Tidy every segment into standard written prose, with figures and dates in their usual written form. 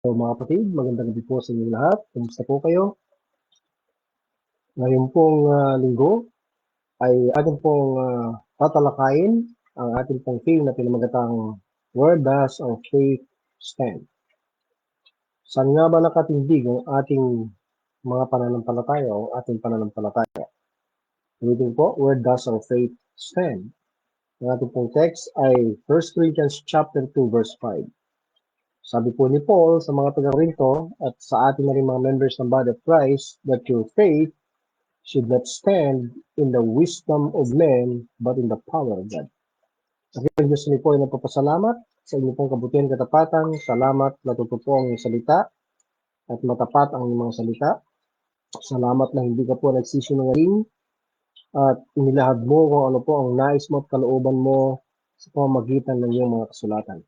So mga kapatid, magandang gabi po sa inyo lahat. Kumusta po kayo? Ngayon pong linggo ay atin pong tatalakayin ang ating pong theme na pinamagatang Where Does Our Faith Stand? Saan nga ba nakatindig ang ating mga pananampalataya o ating pananampalataya? Ulitin po, where does our faith stand? Ang ating pong text ay 1 Corinthians chapter 2 verse 5. Sabi po ni Paul sa mga taga-Corinto at sa ating na rin mga members ng Body of Christ that your faith should not stand in the wisdom of men, but in the power of God. Ang Diyos niyo po ay nagpapasalamat sa inyong pong kabutihan katapatan. Salamat, natuto po ang iyong salita at matapat ang iyong mga salita. Salamat na hindi ka po nagsisinungaling at inilahad mo kung ano po ang nais mo at kalooban mo sa pamamagitan ng iyong mga kasulatan.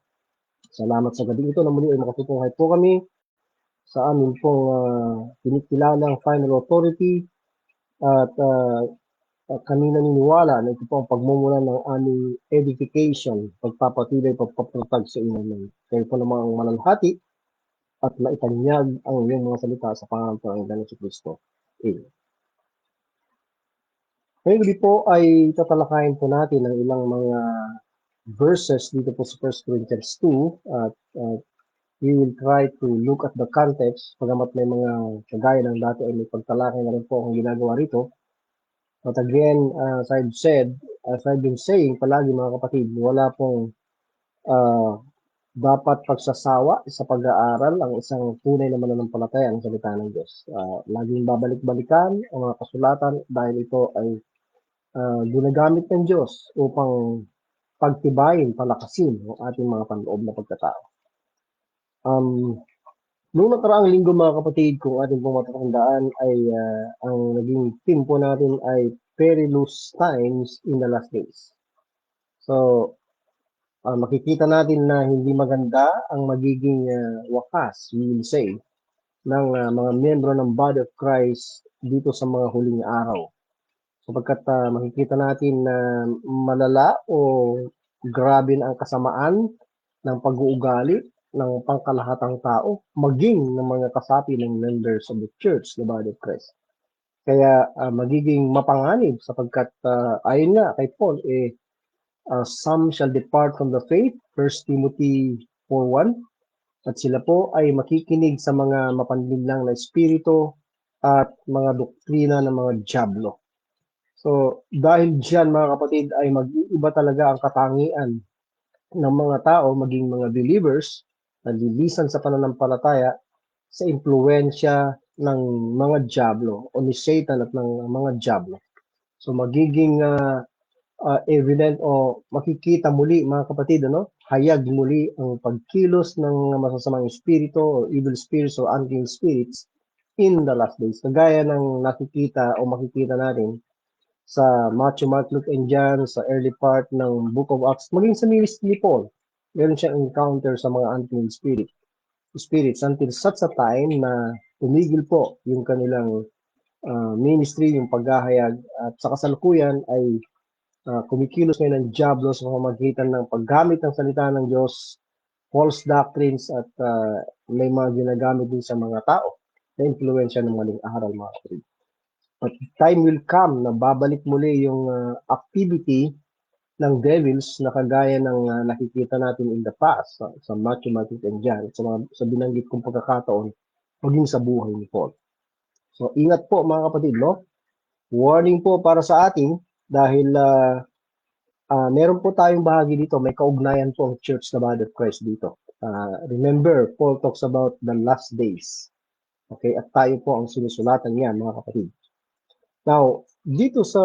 Salamat sa gabi ito na muli ay makatutunghay po kami sa amin pong kinikilalang final authority at kami naniniwala na ito po ang pagmumulan ng aming edification, pagpapatuloy, pagpapatatag sa inyo. Kayo po namang malalhati at maitanyag ang iyong mga salita sa pangalan ng Panginoon sa Kristo. Amen. Ngayon gabi po ay tatalakayin po natin ang ilang mga verses dito po sa 1 Corinthians 2 at we will try to look at the context, pagamat may mga kagaya ng dati ay may pagtalakay na rin po ang ginagawa rito. But again, as I've been saying palagi mga kapatid, wala pong dapat pagsasawa sa pag-aaral ang isang tunay na mananampalataya ang salita ng Diyos. Laging babalik-balikan ang mga kasulatan dahil ito ay ginagamit ng Diyos upang pagtibayin, palakasin ang ating mga panloob na pagkatao. Noong nakaraang linggo mga kapatid, kung ating pong matatandaan ay ang naging theme po natin ay perilous times in the last days. So, makikita natin na hindi maganda ang magiging wakas, we will say, ng mga miyembro ng Body of Christ dito sa mga huling araw. Sapagkat makikita natin na malala o grabe na ang kasamaan ng pag-uugali ng pangkalahatang tao, maging ng mga kasapi ng members of the church, the Body of Christ. Kaya magiging mapanganib sapagkat ayon nga kay Paul, some shall depart from the faith, 1 Timothy 4:1, at sila po ay makikinig sa mga mapanlinlang na espiritu at mga doktrina ng mga dyablo. So, dahil diyan mga kapatid ay mag-iiba talaga ang katangian ng mga tao, maging mga believers, na lilisan sa pananampalataya sa impluensya ng mga dyablo o ni Satan at ng mga dyablo. So, magiging evident o makikita muli mga kapatid, hayag muli ang pagkilos ng masasamang espiritu o evil spirits o unclean spirits in the last days. Kagaya ng nakikita o makikita natin sa Matthew, Mark, Luke, and John, sa early part ng Book of Acts, maging sa ministry ni Paul, meron siyang encounter sa mga unclean spirits until such a time na tumigil po yung kanilang ministry, yung paghahayag, at sa kasalukuyan ay kumikilos ngayon ng dyablo sa pamamagitan ng paggamit ng salita ng Diyos, false doctrines, at may mga ginagamit din sa mga tao na influensya ng maling aral mga kapatid. But time will come na babalik muli yung activity ng devils na kagaya ng nakikita natin in the past sa Matthew, Mark, and John, sa binanggit kong pagkakataon, maging sa buhay ni Paul. So ingat po mga kapatid, warning po para sa atin dahil meron po tayong bahagi dito, may kaugnayan po ang Church na Body of Christ dito. Remember, Paul talks about the last days. Okay, at tayo po ang sinusulatan niya mga kapatid. Now, dito sa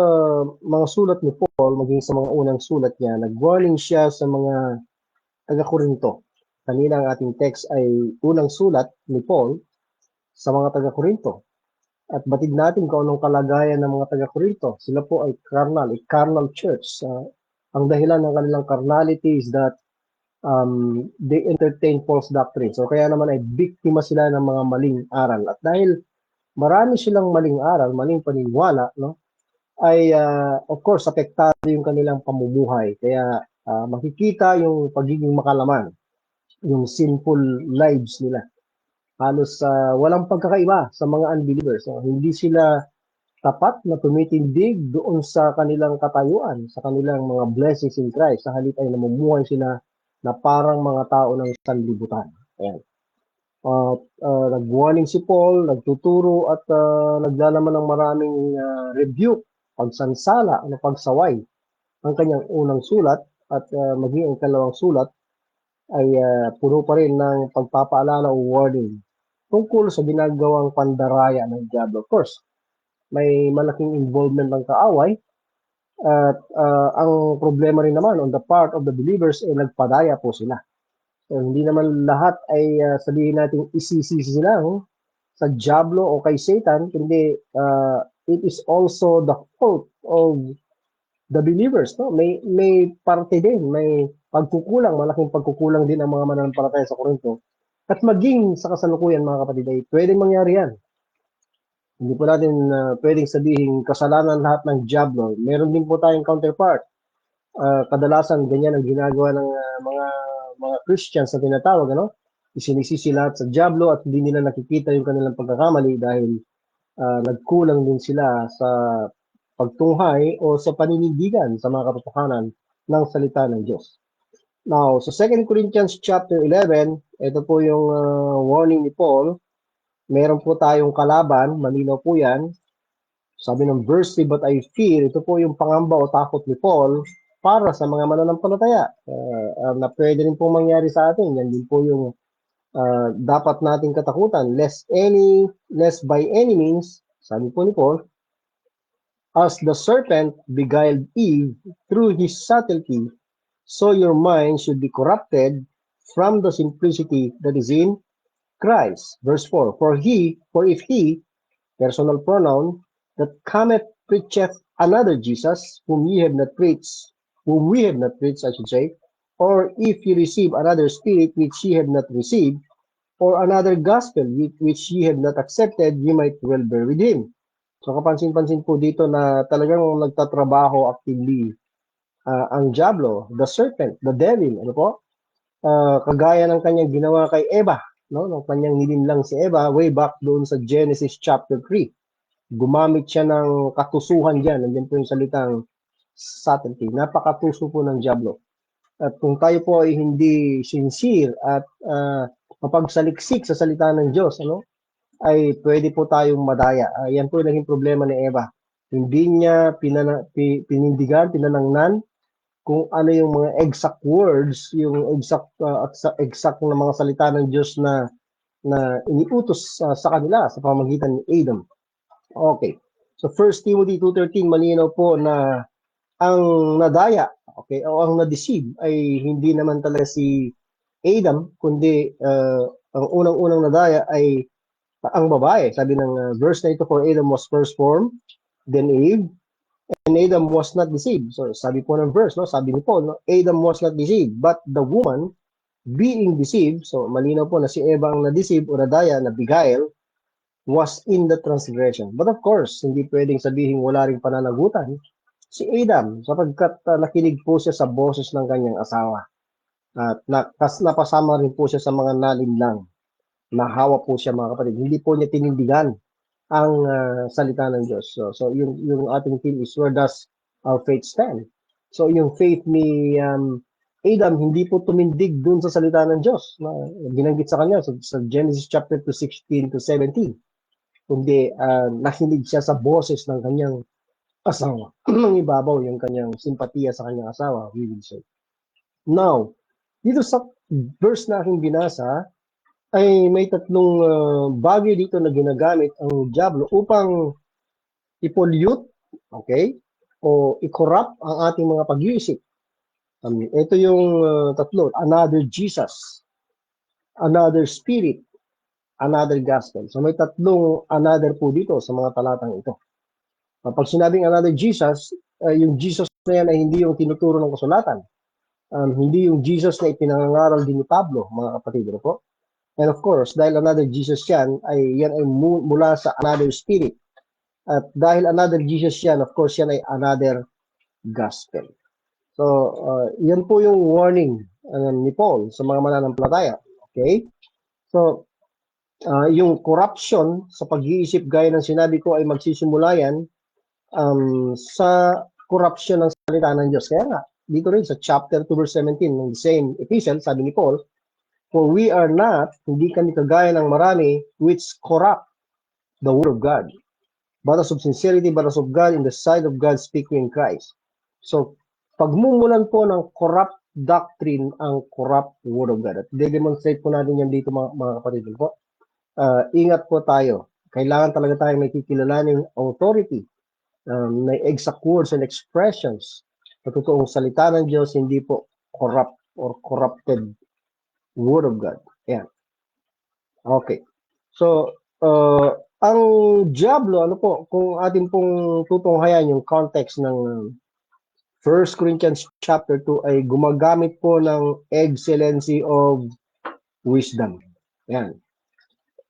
mga sulat ni Paul, maging sa mga unang sulat niya, nag-warning siya sa mga taga-Korinto. Kanina ang ating text ay unang sulat ni Paul sa mga taga-Korinto. At batid natin kung anong kalagayan ng mga taga-Korinto. Sila po ay carnal church. Ang dahilan ng kanilang carnality is that they entertain false doctrine. So kaya naman ay biktima sila ng mga maling aral. At dahil marami silang maling aral, maling paniniwala, ay of course apektado yung kanilang pamumuhay. Kaya makikita yung pagiging makalaman, yung sinful lives nila. Halos walang pagkakaiba sa mga unbelievers. No? Hindi sila tapat na tumitindig doon sa kanilang katayuan, sa kanilang mga blessings in Christ. Sa halip ay namumuhay sila na parang mga tao ng sanlibutan. Ayan. Nag-warning si Paul, nagtuturo at naglalaman ng maraming rebuke, pagsansala, pagsaway. Ang kanyang unang sulat at maging ang kalawang sulat ay puno pa rin ng pagpapaalala o warning tungkol sa ginagawang pandaraya ng diablo. Of course, may malaking involvement ng kaaway at ang problema rin naman on the part of the believers ay nagpadaya po sila. So, hindi naman lahat ay sabihin natin isisisi sila sa diablo o kay Satan, kundi it is also the fault of the believers. No? May parte din, may pagkukulang, malaking pagkukulang din ang mga mananampalataya sa Korinto. At maging sa kasalukuyan mga kapatid ay pwedeng mangyari yan. Hindi po natin pwedeng sabihin kasalanan lahat ng diablo. Meron din po tayong counterpart. Kadalasan ganyan ang ginagawa ng mga Christians na tinatawag, ano? Isinisisi lahat sa diablo at hindi nila nakikita yung kanilang pagkakamali dahil nagkulang din sila sa pagtunghay o sa paninindigan sa mga katotohanan ng salita ng Diyos. Now, sa 2 Corinthians chapter 11, ito po yung warning ni Paul. Meron po tayong kalaban, malinaw po yan. Sabi ng verse 3, but I fear, ito po yung pangamba o takot ni Paul para sa mga mananampalataya na pwede rin po mangyari sa atin. Yan din po yung dapat nating katakutan. Lest by any means, sabi po ni Paul, as the serpent beguiled Eve through his subtlety, so your mind should be corrupted from the simplicity that is in Christ. Verse 4, for if he, personal pronoun, that cometh preacheth another Jesus, whom we have not preached, I should say, or if ye receive another spirit which ye have not received, or another gospel which ye have not accepted, ye might well bear with him. So kapansin-pansin po dito na talagang nagtatrabaho actively ang diablo, the serpent, the devil, ano po? Kagaya ng kanyang ginawa kay Eva, no? Nung kanyang nilinlang si Eva way back doon sa Genesis chapter 3. Gumamit siya ng katusuhan diyan. Nandiyan po yung salitang subtlety. Napakatuso po ng diablo. At kung tayo po ay hindi sincere at mapagsaliksik sa salita ng Diyos, ano? Ay pwede po tayong madaya. Yan po yung naging problema ni Eva. Hindi niya pinindigan, pinanangnan kung ano yung mga exact words, yung exact na mga salita ng Diyos na iniutos sa kanila sa pamamagitan ni Adam. Okay. So 1 Timothy 2:13 malinaw po na ang nadaya, okay, o ang na-deceive ay hindi naman talaga si Adam, kundi ang unang-unang nadaya ay ang babae. Sabi ng verse na ito, for Adam was first formed, then Eve, and Adam was not deceived. So sabi po ng verse, no, sabi ni Paul, no, Adam was not deceived, but the woman being deceived, so malinaw po na si Eva ang na-deceive o nadaya, na beguile, was in the transgression. But of course, hindi pwedeng sabihin wala ring pananagutan si Adam sapagkat nakinig po siya sa boses ng kanyang asawa. At napasama rin po siya sa mga nalinlang. Nahawa po siya mga kapatid. Hindi po niya tinindigan ang salita ng Diyos. So yung ating theme is, where does our faith stand? So yung faith ni Adam hindi po tumindig dun sa salita ng Diyos na binanggit sa kanya sa Genesis chapter 2, 16 to 17. Kundi nakinig siya sa boses ng kanyang asawa. Nang ibabaw yung kanyang simpatiya sa kanyang asawa, we will say. Now, dito sa verse na aking binasa, ay may tatlong bagay dito na ginagamit ang diablo upang i-pollute, okay, o i-corrupt ang ating mga pag-iisip. Ito yung tatlo, another Jesus, another spirit, another gospel. So may tatlong another po dito sa mga talatang ito. Pag sinabing another Jesus, yung Jesus na yan ay hindi yung tinuturo ng kasulatan. Hindi yung Jesus na ipinangangaral din ni Pablo, mga kapatid po. And of course, dahil another Jesus yan ay mula sa another spirit. At dahil another Jesus yan, of course, yan ay another gospel. So, yan po yung warning ni Paul sa mga mananampalataya. Okay? So, Yung corruption sa pag-iisip gaya ng sinabi ko ay magsisimula yan sa corruption ng salita ng Diyos. Kaya nga, dito rin sa chapter 2 verse 17 ng same epistle, sabi ni Paul, for we are not, hindi kami kagaya ng marami which corrupt the word of God, but as of sincerity, but as of God, in the sight of God, speaking in Christ. So, pagmumulan po ng corrupt doctrine ang corrupt word of God. At de-demonstrate po natin yan dito mga kapatid po. Ingat po tayo. Kailangan talaga tayo may kikilalaning authority, may exact words and expressions na totoong salita ng Diyos, hindi po corrupt or corrupted word of God. Yan. Okay. So, ang Diablo, ano po, kung atin pong tutunghayan yung context ng 1 Corinthians chapter 2 ay gumagamit po ng excellency of wisdom. Yan.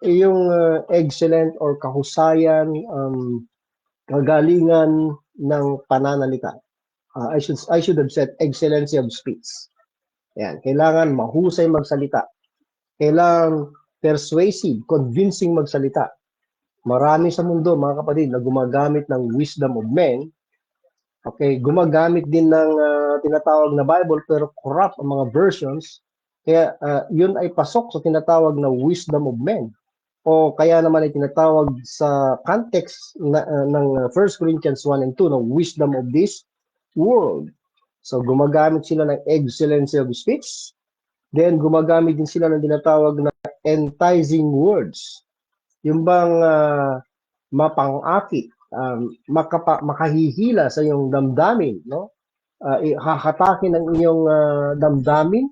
Yung excellent or kahusayan, kagalingan ng pananalita. I should have said excellency of speech. Yan. Kailangan mahusay magsalita. Kailangan persuasive, convincing magsalita. Marami sa mundo, mga kapatid, na gumagamit ng wisdom of men. Okay, gumagamit din ng tinatawag na Bible pero corrupt ang mga versions. Kaya yun ay pasok sa tinatawag na wisdom of men. O kaya naman ay tinatawag sa context ng 1 Corinthians 1 and 2 ng wisdom of this world. So gumagamit sila ng excellency of speech. Then gumagamit din sila ng tinatawag na enticing words. Yung bang mapang-akit, makahihila sa iyong damdamin, no? Hahatakin ang iyong damdamin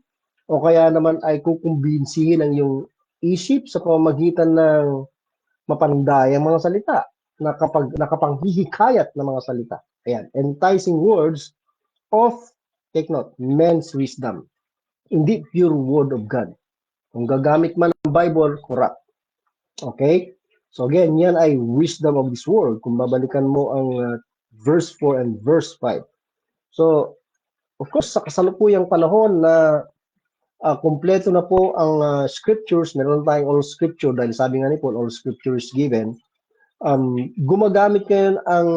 o kaya naman ay kukumbinsihin ang iyong isip sa pamamagitan ng mapandayang mga salita, nakapanghihikayat ng mga salita. Ayan, enticing words of, take note, men's wisdom. Hindi pure word of God. Kung gagamit man ng Bible, corrupt. Okay? So again, yan ay wisdom of this world. Kung babalikan mo ang verse 4 and verse 5. So, of course, sa kasalukuyang panahon na kumpleto na po ang scriptures, meron tayong all scripture dahil sabi nga ni Paul, all scripture is given. Gumagamit ngayon ang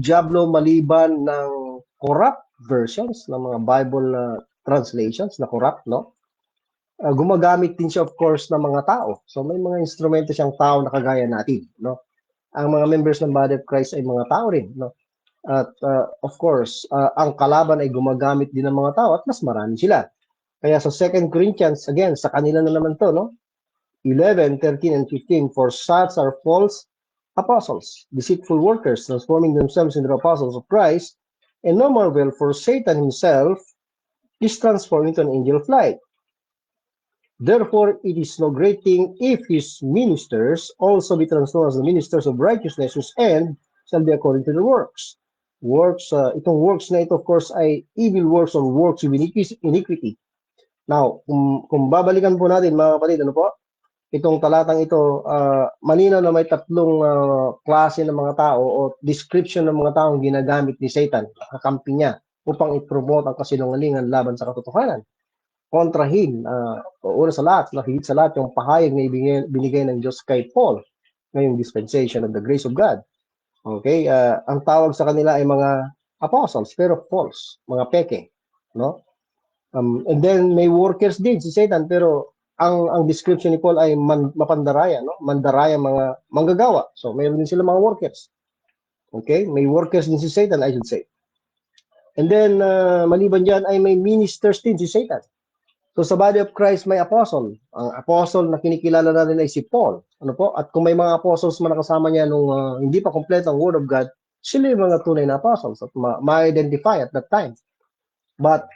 Diablo maliban ng corrupt versions ng mga Bible translations na corrupt, no? Gumagamit din siya of course ng mga tao. So may mga instrumento siyang tao na kagaya natin, no? Ang mga members ng Body of Christ ay mga tao rin, no? At of course, ang kalaban ay gumagamit din ng mga tao at mas marami sila. Kaya sa 2 Corinthians, again, sa kanila na naman to, no? 11, 13, and 15, for such are false apostles, deceitful workers, transforming themselves into the apostles of Christ, and no marvel, for Satan himself is transformed into an angel of light. Therefore, it is no great thing if his ministers also be transformed as the ministers of righteousness, whose end shall be according to the works. Itong works na ito, of course, ay evil works or works of iniquity. Now, kung babalikan po natin, mga kapatid, ano po? Itong talatang ito, malinaw na may tatlong klase ng mga tao o description ng mga taong ginagamit ni Satan, kakampi niya, upang i-promote ang kasinungalingan laban sa katotohanan. Kontrahin, una sa lahat, higit sa lahat, yung pahayag na binigay ng Diyos kay Paul ngayong dispensation of the grace of God. Okay? Ang tawag sa kanila ay mga apostles, pero false, mga peke. No? And then may workers din si Satan, pero ang description ni Paul ay mapandaraya, no? Mandaraya, mga manggagawa. So mayroon din sila mga workers. Okay? May workers din si Satan, I should say. And then, maliban dyan ay may ministers din si Satan. So sa body of Christ may apostle. Ang apostle na kinikilala natin ay si Paul. Ano po? At kung may mga apostles man nakasama niya nung hindi pa kompleto ang Word of God, sila yung mga tunay na apostles at ma-identify at that time. But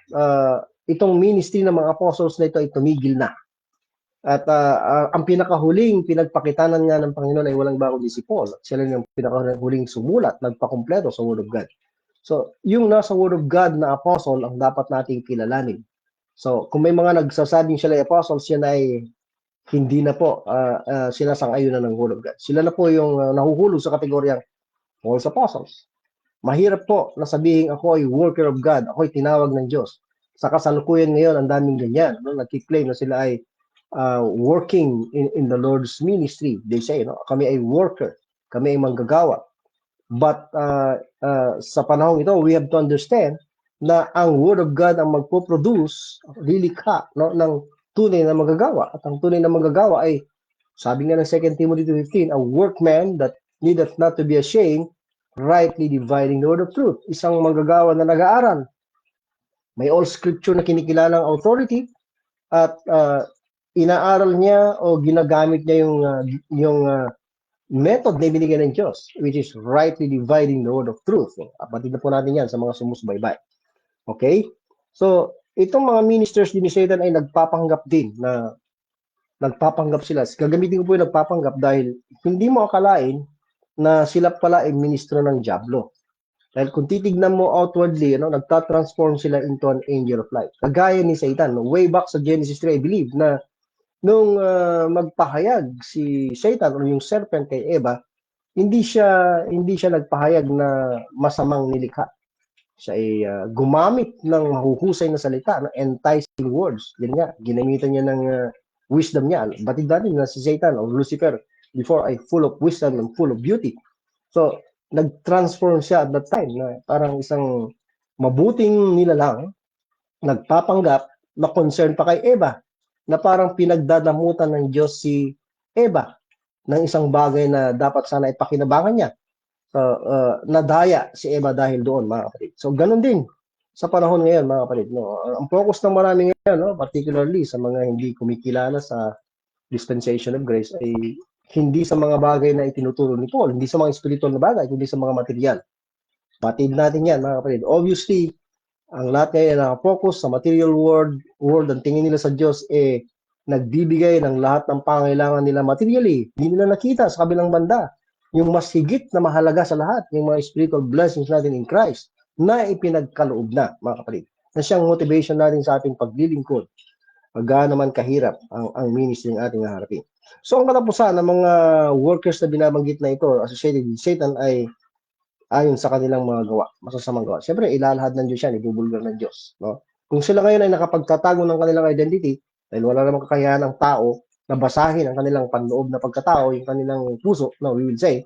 itong ministry ng mga apostles na ito ay tumigil na. At ang pinakahuling pinagpakitanan nga ng Panginoon ay walang bago di si Paul. Sila yung pinakahuling sumulat, nagpakompleto sa Word of God. So yung nasa Word of God na apostle ang dapat nating kilalanin. So, kung may mga nagsasabing sila ay apostles, yan ay hindi na po sinasang-ayunan ng Word of God. Sila na po yung nahuhulog sa kategoryang false apostles. Mahirap po na sabihin ako ay worker of God, ako ay tinawag ng Diyos. Sa kasalukuyan ngayon, ang daming ganyan. No? Nagkiklaim na sila ay working in the Lord's ministry. They say, kami ay worker, kami ay manggagawa. But sa panahon ito, we have to understand na ang Word of God ang magpo-produce, lilikha, ng tunay na manggagawa. At ang tunay na manggagawa ay, sabi nga ng 2 Timothy 2:15, a workman that needeth not to be ashamed, rightly dividing the word of truth. Isang manggagawa na nag-aaral. May all scripture na kinikilalang authority at inaaral niya o ginagamit niya yung method na ibinigay ng Diyos, which is rightly dividing the word of truth. Batid na po natin yan sa mga sumusubaybay. Okay? So, itong mga ministers din ni Satan ay nagpapanggap din na nagpapanggap sila. Gagamitin ko po yung nagpapanggap dahil hindi mo akalain na sila pala ay ministro ng Diablo. Dahil kung titignan mo outwardly, nagtatransform sila into an angel of light. Kagaya ni Satan, way back sa Genesis 3, I believe, na nung magpahayag si Satan o yung serpent kay Eva, hindi siya nagpahayag na masamang nilikha. Siya ay gumamit ng mahuhusay na salita, enticing words. Yan nga, ginamitan niya ng wisdom niya. Batid natin na si Satan o Lucifer before ay full of wisdom and full of beauty. So, nag-transform siya at that time na parang isang mabuting nilalang, nagpapanggap na concern pa kay Eva, na parang pinagdadamutan ng Diyos si Eva ng isang bagay na dapat sana ipakinabangan niya. So, nadaya si Eva dahil doon, mga kapatid. So, ganun din sa panahon ngayon, mga kapatid. Ang focus ng marami ngayon, particularly sa mga hindi kumikilala sa dispensation of grace, ay hindi sa mga bagay na itinuturo ni Paul, hindi sa mga spiritual na bagay, kundi sa mga material. Batid natin yan, mga kapatid. Obviously, ang lahat ngayon nakapokus sa material world, ang tingin nila sa Diyos, nagbibigay ng lahat ng pangailangan nila materially. Hindi nila nakita sa kabilang banda yung mas higit na mahalaga sa lahat, yung mga spiritual blessings natin in Christ, na ipinagkaloob na, mga kapatid. Na siyang motivation natin sa ating paglilingkod. Gaano man kahirap ang ministry ng ating haharapin. So, ang katapusan ng mga workers na binabanggit na ito, associated with Satan, ay ayon sa kanilang mga gawa, masasamang gawa. Siyempre, ilalahad ng Diyos yan, ibubulgar ng Diyos. No? Kung sila ngayon ay nakapagtatago ng kanilang identity, dahil wala namang kakayahan ng tao na basahin ang kanilang panloob na pagkatao, yung kanilang puso, we will say,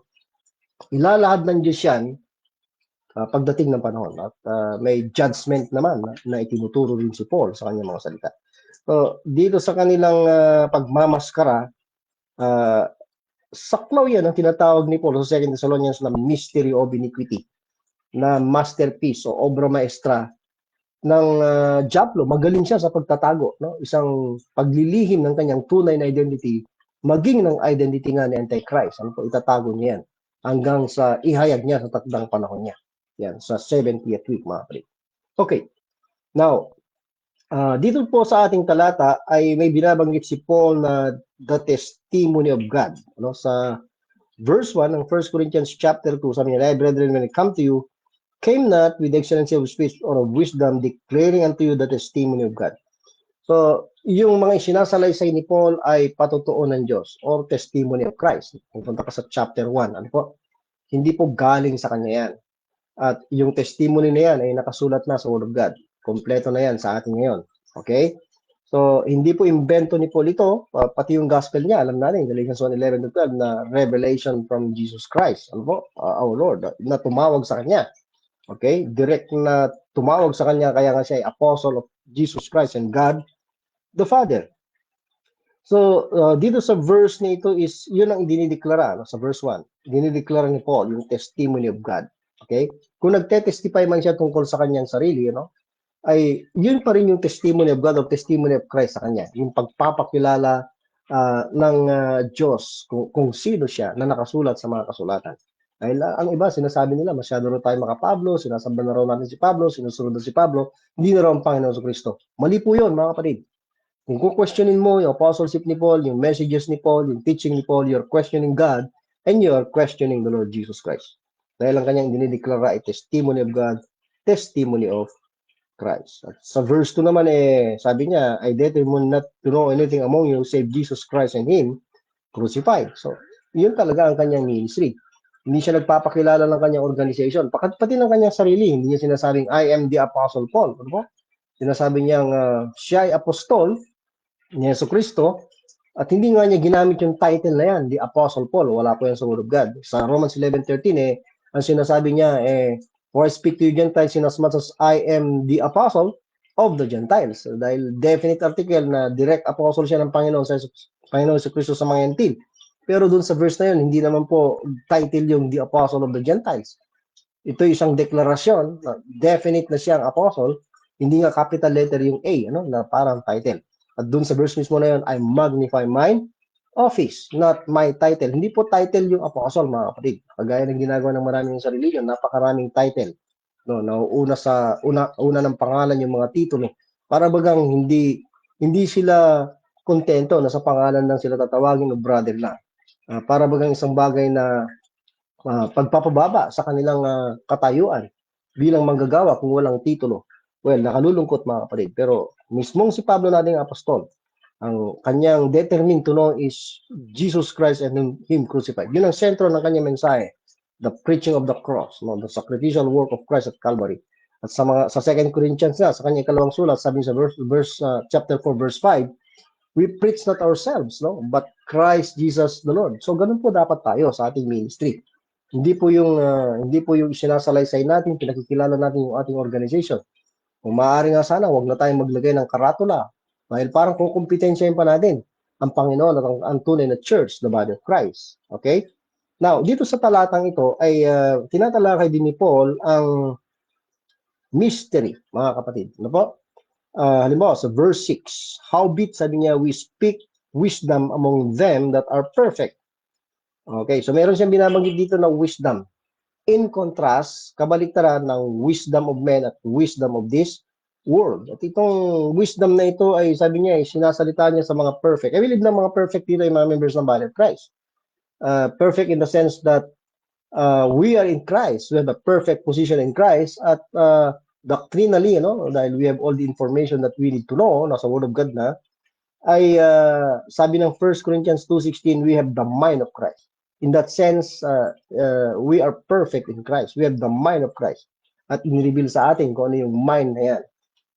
ilalahad ng Diyos yan pagdating ng panahon. At may judgment naman na itinuturo rin si Paul sa kanyang mga salita. So, dito sa kanilang pagmamaskara, saklaw yan ang tinatawag ni Paul sa 2 Thessalonians na mystery of iniquity, na masterpiece o obra maestra ng Diablo. Magaling siya sa pagtatago, isang paglilihim ng kanyang tunay na identity, maging ng identity nga ni Antichrist. Itatago niya yan hanggang sa ihayag niya sa takdang panahon niya. Yan, sa 70th week, mga kapatid. Okay, now, dito po sa ating talata ay may binabanggit si Paul na the testimony of God. Sa verse 1 ng 1 Corinthians chapter 2, sabi niya, brethren, when I come to you, came not with the excellency of speech or of wisdom, declaring unto you the testimony of God. So, yung mga isinasalaysay ni Paul ay patotoo ng Diyos or testimony of Christ. Kung punta ka sa chapter 1, hindi po galing sa kanya yan. At yung testimony na yan ay nakasulat na sa Word of God. Kompleto na yan sa atin ngayon. Okay? So, hindi po invento ni Paul ito, pati yung gospel niya, alam natin, Galatians 1:11-12, na revelation from Jesus Christ, our Lord, na tumawag sa kanya. Okay? Direct na tumawag sa kanya, kaya nga siya ay apostle of Jesus Christ and God the Father. So, dito sa verse na ito is, yun ang dinideklara, sa verse 1. Dinideklara ni Paul, yung testimony of God. Okay? Kung nagte-testify man siya tungkol sa kanyang sarili, ay yun pa rin yung testimony of God o testimony of Christ sa kanya. Yung pagpapakilala ng Diyos kung sino siya na nakasulat sa mga kasulatan. Dahil ang iba, sinasabi nila, masyado na tayo maka-Pablo, sinasamba na raw natin si Pablo, sinusunod na si Pablo, hindi na raw ang Panginoon sa Kristo. Mali po yun, mga kapatid. Kung questionin mo yung apostleship ni Paul, yung messages ni Paul, yung teaching ni Paul, you're questioning God and you're questioning the Lord Jesus Christ. Dahil ang kanyang dinideklara ay testimony of God, testimony of Christ. At sa verse 2 naman, sabi niya, I determined not to know anything among you save Jesus Christ and Him crucified. So, yun talaga ang kanyang ministry. Hindi siya nagpapakilala ng kanyang organization. Pati ng kanyang sarili, hindi niya sinasabing, I am the Apostle Paul. Sinasabi niyang siya ay apostol ni Yesu Kristo At hindi nga niya ginamit yung title na yan, the Apostle Paul. Wala po yan sa Word of God. Sa Romans 11:13, ang sinasabi niya, for I speak to you Gentiles inasmuch as I am the Apostle of the Gentiles. So, dahil definite article na direct apostle siya ng Panginoon sa Kristo sa mga Gentil. Pero dun sa verse na yun, hindi naman po title yung the Apostle of the Gentiles. Ito isang deklarasyon na definite na siyang apostle, hindi nga capital letter yung A, na parang title. At dun sa verse mismo na yun, I magnify mine office, not my title. Hindi po title yung apostle, mga kapatid. Kagaya ng ginagawa ng maraming sa religion, napakaraming title. No, nauuna sa una ng pangalan yung mga titulo. Para bagang hindi sila kontento na sa pangalan lang sila tatawagin o brother lang. Para bagang isang bagay na pagpapababa sa kanilang katayuan bilang manggagawa kung walang titulo. Well, nakalulungkot mga kapatid. Pero mismong si Pablo nating apostol, ang kanyang determined to know is Jesus Christ and Him crucified. Yun ang sentro ng kanyang mensahe. The preaching of the cross, the sacrificial work of Christ at Calvary. At sa 2 Corinthians sa kanyang ikalawang sulat, sabi sa chapter 4, verse 5, we preach not ourselves, but Christ Jesus the Lord. So ganun po dapat tayo sa ating ministry. Hindi po yung sinasalaysay natin, pinakikilala natin yung ating organization. Kung maaari nga sana, wag na tayong maglagay ng karatula. Dahil parang kukumpetensyahin pa natin ang Panginoon at ang tunay na church, the body of Christ. Okay? Now, dito sa talatang ito ay tinatalakay din ni Paul ang mystery, mga kapatid. Ano po? Halimbawa, sa verse 6, howbeit, sabi niya, we speak wisdom among them that are perfect. Okay, so meron siyang binabanggit dito na wisdom. In contrast, kabaliktaran ng wisdom of men at wisdom of this world. At itong wisdom na ito ay sabi niya, sinasalita niya sa mga perfect. I believe na mga perfect dito ay mga members ng body of Christ. Perfect in the sense that we are in Christ. We have a perfect position in Christ at doctrinally, dahil we have all the information that we need to know, nasa Word of God na, ay sabi ng 1 Corinthians 2:16, we have the mind of Christ. In that sense, we are perfect in Christ. We have the mind of Christ. At in-reveal sa atin kung ano yung mind na yan.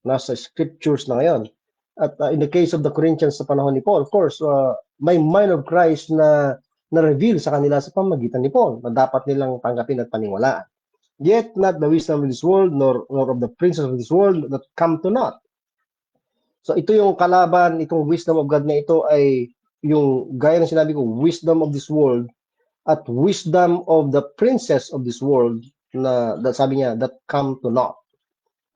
Nasa scriptures na ngayon. At in the case of the Corinthians sa panahon ni Paul, of course, may mind of Christ na na-reveal sa kanila sa pamagitan ni Paul na dapat nilang tanggapin at paniwalaan. Yet not the wisdom of this world, nor of the princes of this world that come to naught. So ito yung kalaban, itong wisdom of God na ito ay yung gaya ng sinabi ko, wisdom of this world at wisdom of the princess of this world na sabi niya, that come to naught.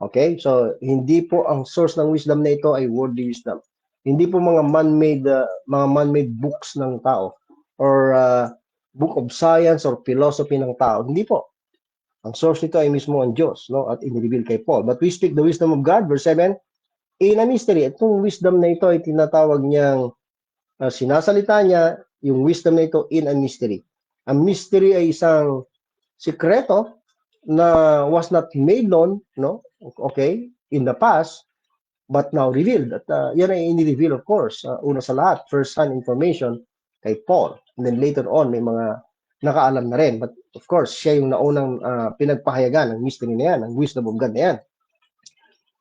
Okay? So, hindi po ang source ng wisdom na ito ay worldly wisdom. Hindi po mga man-made books ng tao or book of science or philosophy ng tao. Hindi po. Ang source nito ay mismo ang Diyos, at in-reveal kay Paul. But we speak the wisdom of God, verse 7, in a mystery. Itong wisdom na ito ay tinatawag niyang sinasalita niya yung wisdom na ito in a mystery. Ang mystery ay isang sikreto na was not made known, okay, in the past, but now revealed. At yan ay ini-reveal, of course, una sa lahat, first-hand information kay Paul. And then later on, may mga nakaalam na rin. But of course, siya yung naunang pinagpahayagan ng mystery na yan, ang wisdom of God na yan.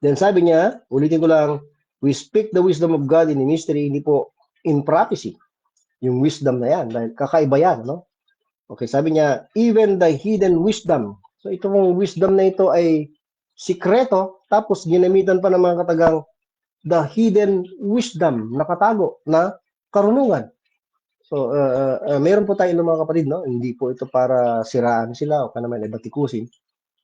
Then sabi niya, ulitin ko lang, we speak the wisdom of God in a mystery, hindi po in prophecy. Yung wisdom na yan, dahil kakaiba yan, Okay, sabi niya, even the hidden wisdom. So itong wisdom na ito ay sikreto, tapos ginamitan pa ng mga katagang the hidden wisdom, nakatago na karunungan. So meron po tayo ng mga kapatid, hindi po ito para siraan sila o kanaman ay batikusin.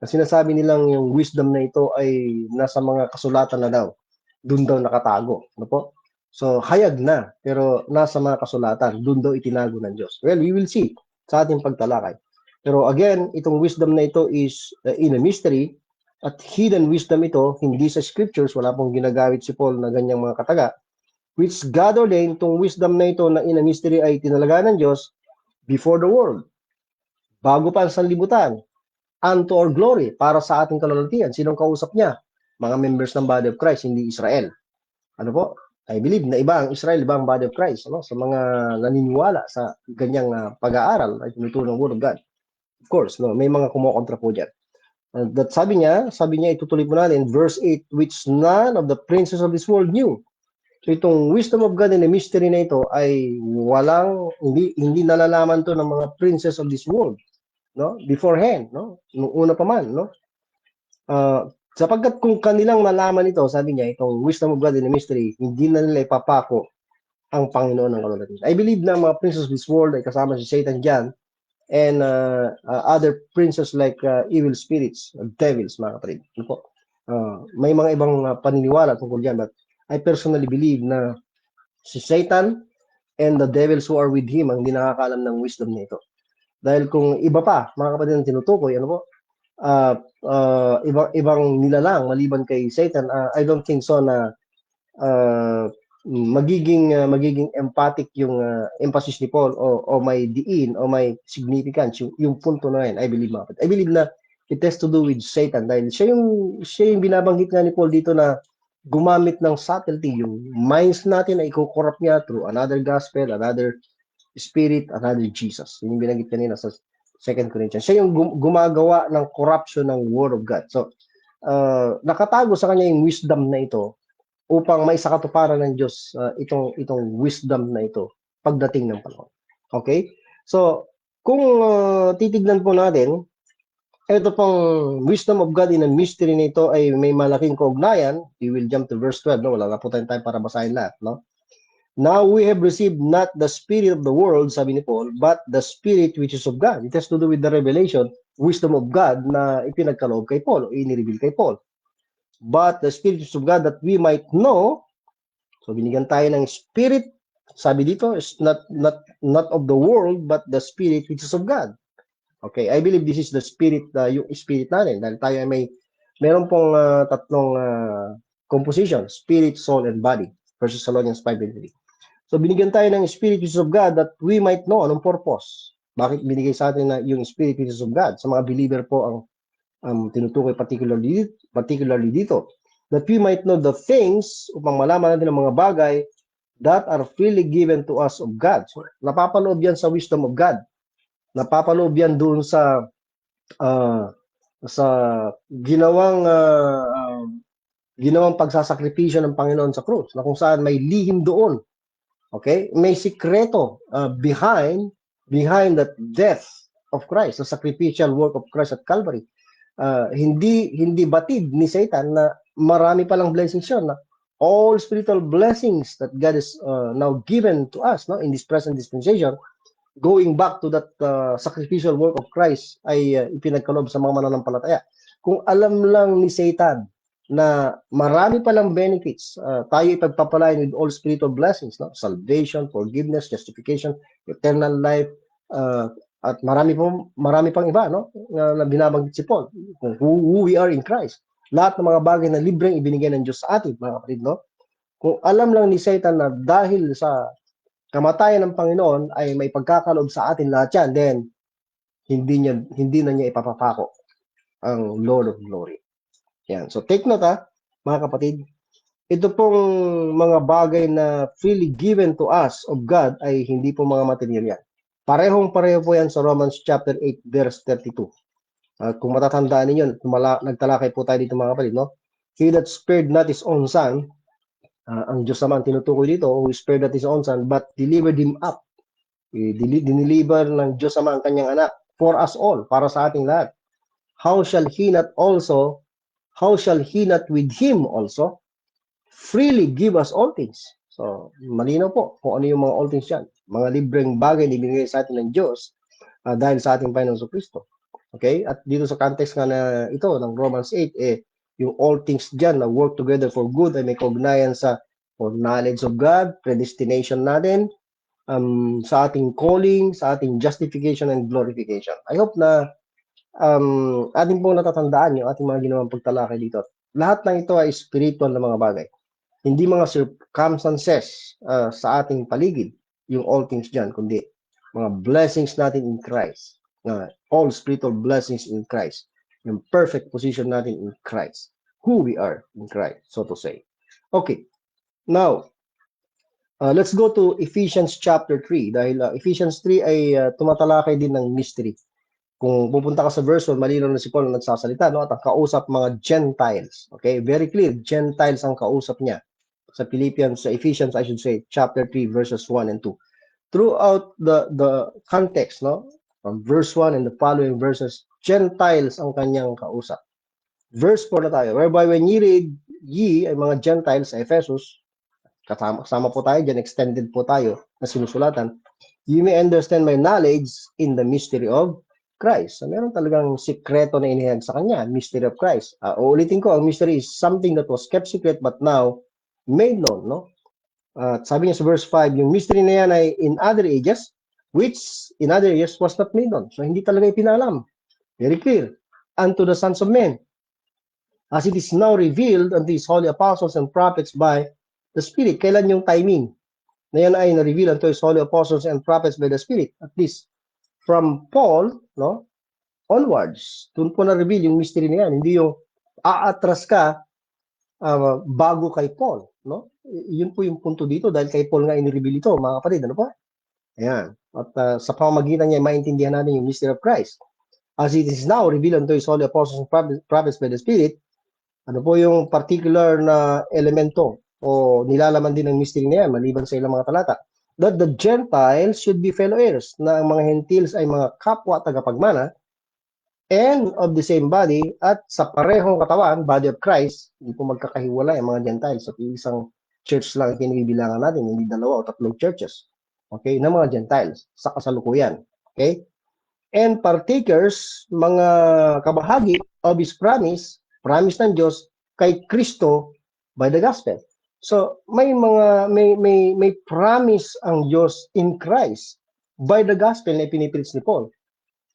Kasi sinasabi nilang yung wisdom na ito ay nasa mga kasulatan na daw. Doon daw nakatago. Ano po? So hayag na, pero nasa mga kasulatan. Doon daw itinago ng Diyos. Well, we will see sa ating pagtalakay. Pero again, itong wisdom na ito is in a mystery at hidden wisdom ito, hindi sa scriptures, wala pong ginagamit si Paul na ganyang mga kataga, which God ordained, itong wisdom na ito na in a mystery ay tinalaga ng Diyos before the world. Bago pa ang sanlibutan, unto our glory, para sa ating kalulutian. Sinong kausap niya? Mga members ng body of Christ, hindi Israel. Ano po? I believe na iba ang Israel, iba ang body of Christ, sa mga naniniwala sa ganyang pag-aaral ay tinuturo ng Word of God. Of course, may mga kumokontra po dyan. That sabi niya, itutuloy po natin, verse 8, which none of the princes of this world knew. So itong wisdom of God and the mystery na ito ay hindi nalalaman to ng mga princes of this world, no? Beforehand, no? Nung una pa man, no? Sapagkat kung kanilang malaman ito, sabi niya, itong wisdom of God and the mystery, hindi na nila ipapako ang Panginoon ng kalulatan. I believe na mga princes of this world ay kasama si Satan dyan, and other princes like evil spirits, devils, mga kapatid. Ano po? May mga ibang paniniwala tungkol dyan, but I personally believe na si Satan and the devils who are with him ang hindi nakakaalam ng wisdom nito. Dahil kung iba pa, mga kapatid, ang tinutukoy, ano po, ibang nilalang maliban kay Satan, I don't think so na magiging emphatic yung emphasis ni Paul o may diin o may significance yung punto na yan. I believe na it has to do with Satan dahil siya yung binabanggit nga ni Paul dito na gumamit ng subtlety, yung minds natin ay i-corrupt niya through another gospel, another spirit, another Jesus. Yun yung binanggit kanina sa 2 Corinthians. Siya yung gumagawa ng corruption ng Word of God. So, nakatago sa kanya yung wisdom na ito upang may sakatuparan ng Diyos itong wisdom na ito pagdating ng panahon. Okay? So, kung titignan po natin, ito pong wisdom of God in a mystery na ito ay may malaking kaugnayan. We will jump to verse 12. No? Wala na po tayong time para basahin lahat. No? Now we have received not the spirit of the world, sabi ni Paul, but the spirit which is of God. It has to do with the revelation, wisdom of God na ipinagkaloob kay Paul o inireveal kay Paul. But the spirit of God that we might know. So binigyan tayo ng spirit, sabi dito, is not of the world, but the spirit which is of God. Okay, I believe this is the spirit, yung spirit natin. Dahil tayo ay meron pong tatlong composition, spirit, soul, and body. 1 Thessalonians 5:3. So binigyan tayo ng spirit which is of God that we might know anong purpose. Bakit binigay sa atin na yung spirit which is of God? Sa mga believer po ang tinutukoy particularly dito. That we might know the things, upang malaman natin ang mga bagay that are freely given to us of God. So, napapaloob yan sa wisdom of God. Napapaloob yan doon sa ginawang pagsasakripisyo ng Panginoon sa krus, na kung saan may lihim doon. Okay? May sikreto behind that death of Christ, the sacrificial work of Christ at Calvary. Hindi batid ni Satan na marami palang blessings yun, na all spiritual blessings that God is now given to us, no, in this present dispensation, going back to that sacrificial work of Christ ay ipinagkaloob sa mga mananampalataya. Kung alam lang ni Satan na marami palang benefits, tayo ipagpapalain with all spiritual blessings, no? Salvation, forgiveness, justification, eternal life, at marami pang iba, no, na binabanggit si Paul, who we are in Christ. Lahat ng mga bagay na libreng ibinigay ng Diyos sa atin, mga kapatid, no? Kung alam lang ni Satan na dahil sa kamatayan ng Panginoon ay may pagkakaloob sa atin lahat yan, then hindi na niya ipapapako ang Lord of Glory. Yan. So take note, mga kapatid, ito pong mga bagay na freely given to us of God ay hindi po mga material yan. Parehong-pareho po yan sa Romans chapter 8 verse 32. Kung matatandaan ninyo, nagtalakay po tayo dito, mga kapatid, no? He that spared not his own son, ang Diyos naman tinutukoy dito, who spared not his own son, but delivered him up. Diniliver ng Diyos Ama ang kanyang anak for us all, para sa ating lahat. How shall he not with him also freely give us all things? So, malinaw po kung ano yung mga all things yan. Mga libreng bagay na ibinigay sa atin ng Diyos dahil sa ating Panginoon Kristo. Okay? At dito sa context nga na ito, ng Romans 8, yung all things dyan na work together for good ay may kaugnayan sa for knowledge of God, predestination natin, sa ating calling, sa ating justification and glorification. I hope na ating pong natatandaan yung ating mga ginawang pagtalakay dito. Lahat ng ito ay spiritual na mga bagay. Hindi mga circumstances sa ating paligid, yung all things dyan, kundi mga blessings natin in Christ. All spiritual blessings in Christ. Yung perfect position natin in Christ. Who we are in Christ, so to say. Okay. Now, let's go to Ephesians chapter 3. Dahil Ephesians 3 ay tumatalakay din ng mystery. Kung pupunta ka sa verse 1, malinaw na si Paul na nagsasalita, no? At ang kausap mga Gentiles. Okay? Very clear. Gentiles ang kausap niya. sa Ephesians, I should say, chapter 3, verses 1 and 2. Throughout the context, no, from verse 1 and the following verses, Gentiles ang kanyang kausap. Verse 4 na tayo, whereby when ye read, ye ay mga Gentiles sa Ephesus, kasama po tayo dyan, extended po tayo na sinusulatan, you may understand my knowledge in the mystery of Christ. So, meron talagang sikreto na inihayag sa kanya, mystery of Christ. Uulitin ko, ang mystery is something that was kept secret but now made known, no? Sabi niya sa verse 5, yung mystery na yan ay in other ages, which in other ages was not made known. So, hindi talaga ipinalam. Very clear. Unto the sons of men, as it is now revealed unto his holy apostles and prophets by the Spirit. Kailan yung timing? Na yan ay na-reveal unto his holy apostles and prophets by the Spirit. At least, from Paul, no, onwards, doon po na-reveal yung mystery na yan. Hindi yung aatras ka bago kay Paul, no? Yun po yung punto dito dahil kay Paul nga in-reveal ito, mga kapatid, ano po? Ayan. At sa pamamagitan niya, maintindihan natin yung mystery of Christ. As it is now revealed unto his holy apostles and prophets by the Spirit, ano po yung particular na elemento o nilalaman din ng mystery na yan, maliban sa ilang mga talata? That the Gentiles should be fellow heirs, na ang mga Gentiles ay mga kapwa tagapagmana, and of the same body, at sa parehong katawan, body of Christ, hindi po magkakahiwalay ang mga Gentiles. So, isang church lang ang kinibilangan natin, hindi 2 o 3 churches. Okay, ng mga Gentiles sa kasalukuyan. Okay? And partakers, mga kabahagi of his promise ng Diyos kay Kristo by the gospel. So, may promise ang Diyos in Christ by the gospel na ipinipreach ni Paul.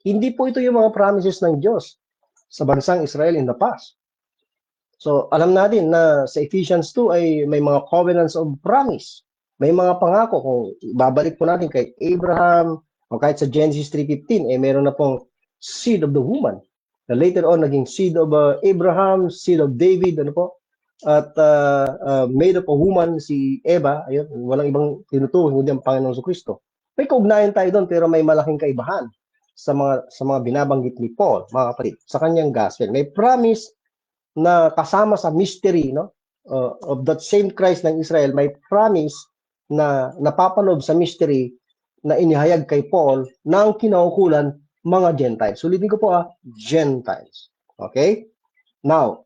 Hindi po ito yung mga promises ng Diyos sa bansang Israel in the past. So, alam natin na sa Ephesians 2 ay may mga covenants of promise. May mga pangako. Kung babalik po natin kay Abraham o kahit sa Genesis 3:15, meron na pong seed of the woman. Na later on, naging seed of Abraham, seed of David, ano po? At made of a woman, si Eva, ayun, walang ibang tinutukoy kundi ang Panginoon Kristo. May kaugnayan tayo doon pero may malaking kaibahan sa mga binabanggit ni Paul, mga kapatid, sa kanyang gospel. May promise na kasama sa mystery, no, of that same Christ ng Israel, may promise na napapanood sa mystery na inihayag kay Paul ng kinaukulan mga Gentiles. Sulitin ko po Gentiles. Okay? Now,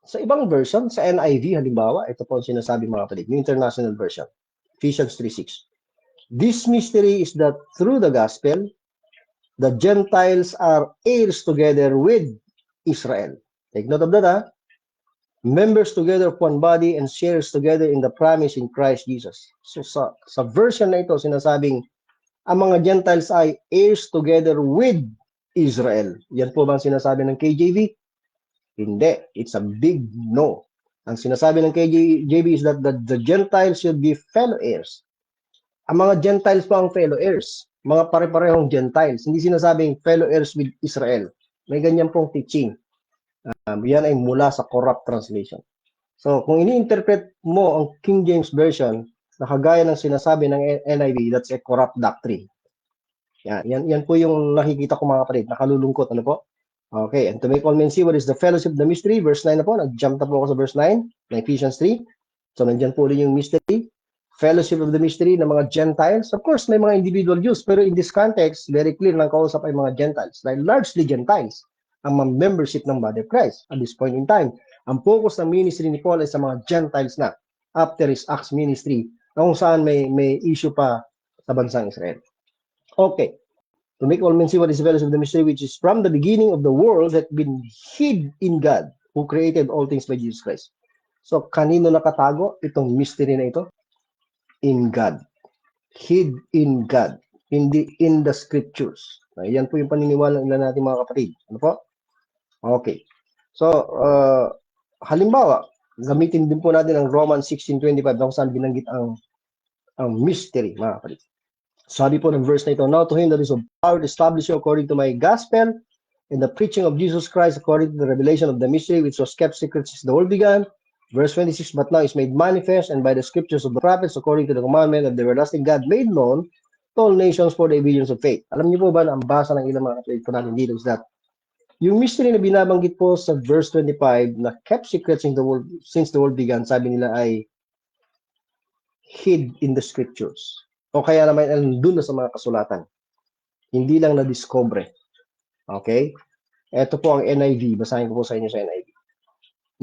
sa ibang version, sa NIV halimbawa, ito po ang sinasabi mga kapatid, yung International Version, Ephesians 3:6. This mystery is that through the gospel, the Gentiles are heirs together with Israel. Take note of that, members together of one body and shares together in the promise in Christ Jesus. So sa version na ito, sinasabing, ang mga Gentiles ay heirs together with Israel. Yan po ba ang sinasabi ng KJV? Hindi. It's a big no. Ang sinasabi ng KJV is that the Gentiles should be fellow heirs. Ang mga Gentiles pa ang fellow heirs. Mga pare-parehong Gentiles. Hindi sinasabing fellow heirs with Israel. May ganyan pong teaching. Yan ay mula sa corrupt translation. So, kung ini-interpret mo ang King James Version na kagaya ng sinasabi ng NIV, that's a corrupt doctrine. Yan po yung nakikita ko mga kapatid. Nakalulungkot. Ano po? Okay, and to make all men see what is the fellowship of the mystery, verse 9 na po, nag-jump na po ako sa verse 9, na Ephesians 3. So, nandyan po ulit yung mystery, fellowship of the mystery ng mga Gentiles. Of course, may mga individual Jews, pero in this context, very clear ng kausap ay mga Gentiles, like largely Gentiles, ang membership ng body of Christ at this point in time. Ang focus ng ministry ni Paul ay sa mga Gentiles na after his Acts ministry, na kung saan may issue pa sa bansang Israel. Okay. To make all men see what is the fellowship of the mystery, which is from the beginning of the world that been hid in God, who created all things by Jesus Christ. So, kanino nakatago itong mystery na ito? In God. Hid in God. Hindi in the scriptures. Yan po yung paniniwala nila natin mga kapatid. Ano po? Okay. So, halimbawa, gamitin din po natin ang Romans 16:25 kung saan binanggit ang mystery, mga kapatid. Sabi po ng verse na ito, now to him that is of power to establish you according to my gospel and the preaching of Jesus Christ according to the revelation of the mystery which was kept secret since the world began. Verse 26, but now is made manifest and by the scriptures of the prophets according to the commandment of the everlasting God made known to all nations for the obedience of faith. Alam niyo po ba na ang basa ng ilang mga kapatid po natin dito is that Yung mystery na binabanggit po sa verse 25 na kept secret since the world began, sabi nila ay hid in the scriptures. O kaya naman nandun na sa mga kasulatan. Hindi lang na-discover. Okay? Ito po ang NIV. Basahin ko po sa inyo sa NIV.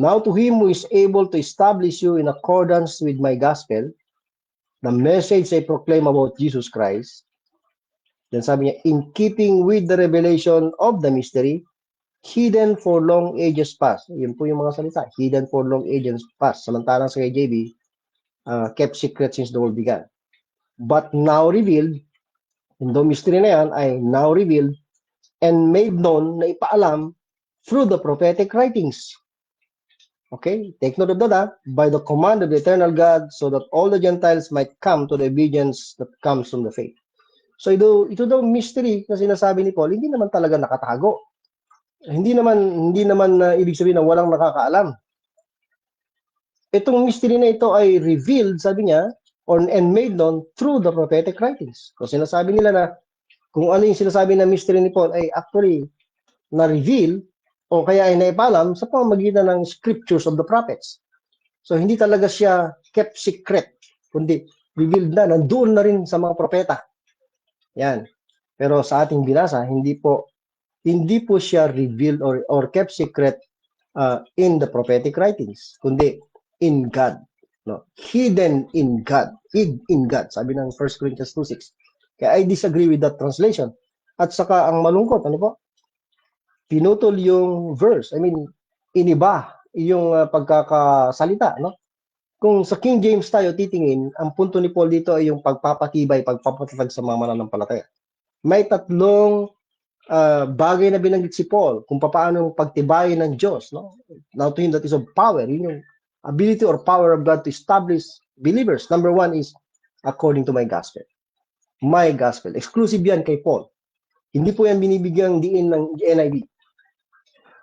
Now to him who is able to establish you in accordance with my gospel, the message I proclaim about Jesus Christ, then sabi niya, in keeping with the revelation of the mystery, hidden for long ages past. Yun po yung mga salita. Hidden for long ages past. Samantalang sa KJV, kept secret since the world began. But now revealed, yung mystery na yan ay now revealed and made known na ipaalam through the prophetic writings. Okay? Take note of that, by the command of the eternal God, so that all the Gentiles might come to the obedience that comes from the faith. So ito daw mystery na sinasabi ni Paul, hindi naman talaga nakatago. Hindi naman ibig sabihin na walang nakakaalam. Itong mystery na ito ay revealed, sabi niya, and made known through the prophetic writings. So sinasabi nila na kung ano yung sinasabi na mystery ni Paul ay actually na-reveal o kaya ay naipalam sa pamamagitan ng scriptures of the prophets. So hindi talaga siya kept secret, kundi revealed na, nandoon na rin sa mga propeta. Yan. Pero sa ating binasa, hindi po siya revealed or kept secret in the prophetic writings, kundi in God. No? Hidden in God. Hid in God. Sabi ng 1 Corinthians 2:6. Kaya I disagree with that translation. At saka ang malungkot, ano po? Pinutol yung verse. I mean, iniba yung pagkakasalita, no? Kung sa King James tayo titingin, ang punto ni Paul dito ay yung pagpapatibay, pagpapatatag sa mga mananampalataya. May tatlong bagay na binanggit si Paul kung paano pagtibayin ng Diyos, no? Now to him that is of power, yun yung ability or power of God to establish believers. Number one is according to my gospel. My gospel. Exclusive yan kay Paul. Hindi po yan binibigyang diin ng NIV.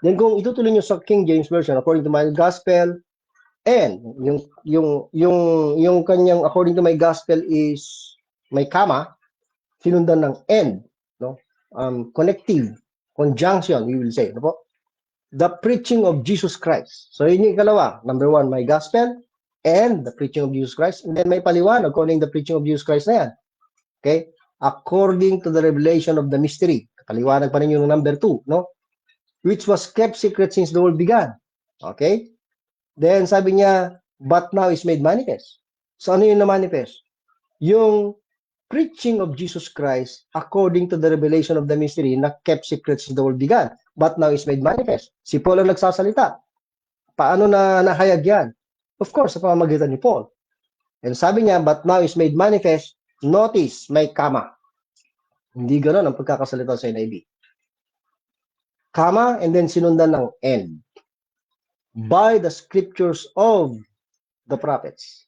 Then kung itutuloy nyo sa King James Version, according to my gospel, and yung kanyang according to my gospel is may comma, sinundan ng end, no? Connective, conjunction, we will say, no po? The preaching of Jesus Christ. So yun yung ikalawa. Number one, my gospel, and the preaching of Jesus Christ. And then may paliwanag according the preaching of Jesus Christ na yan. Okay? According to the revelation of the mystery. Paliwanag pa rin yung number two, no? Which was kept secret since the world began. Okay? Then sabi niya, but now is made manifest. So ano yung na-manifest? Yung preaching of Jesus Christ according to the revelation of the mystery na kept secret since the world began. But now is made manifest. Si Paul ang nagsasalita. Paano na nahayag yan? Of course, sa pamamagitan ni Paul. And sabi niya, but now is made manifest, notice, may comma. Hindi ganoon ang pagkakasalita sa NIV. Comma, and then sinundan ng end. By the scriptures of the prophets.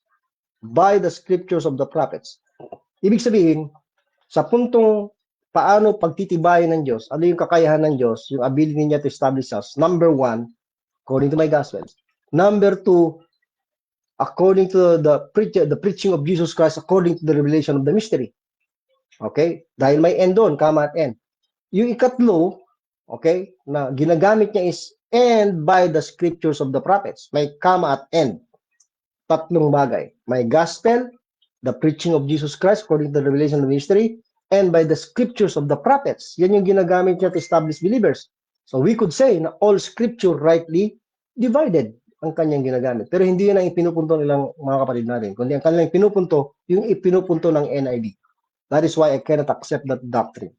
By the scriptures of the prophets. Ibig sabihin, sa puntong paano pagtitibayin ng Diyos, ano yung kakayahan ng Diyos, yung ability niya to establish us. Number one, according to my gospel. Number two, according to the preaching of Jesus Christ, according to the revelation of the mystery. Okay? Dahil may end doon, comma at end. Yung ikatlo, okay, na ginagamit niya is and by the scriptures of the prophets. May comma at end. Tatlong bagay. My gospel, the preaching of Jesus Christ according to the revelation of the mystery, and by the scriptures of the prophets. Yan yung ginagamit niya to establish believers. So we could say na all scripture rightly divided ang kanyang ginagamit. Pero hindi yan ang ipinupunto nilang mga kapatid natin. Kundi ang kanilang pinupunto, yung ipinupunto ng NIV. That is why I cannot accept that doctrine.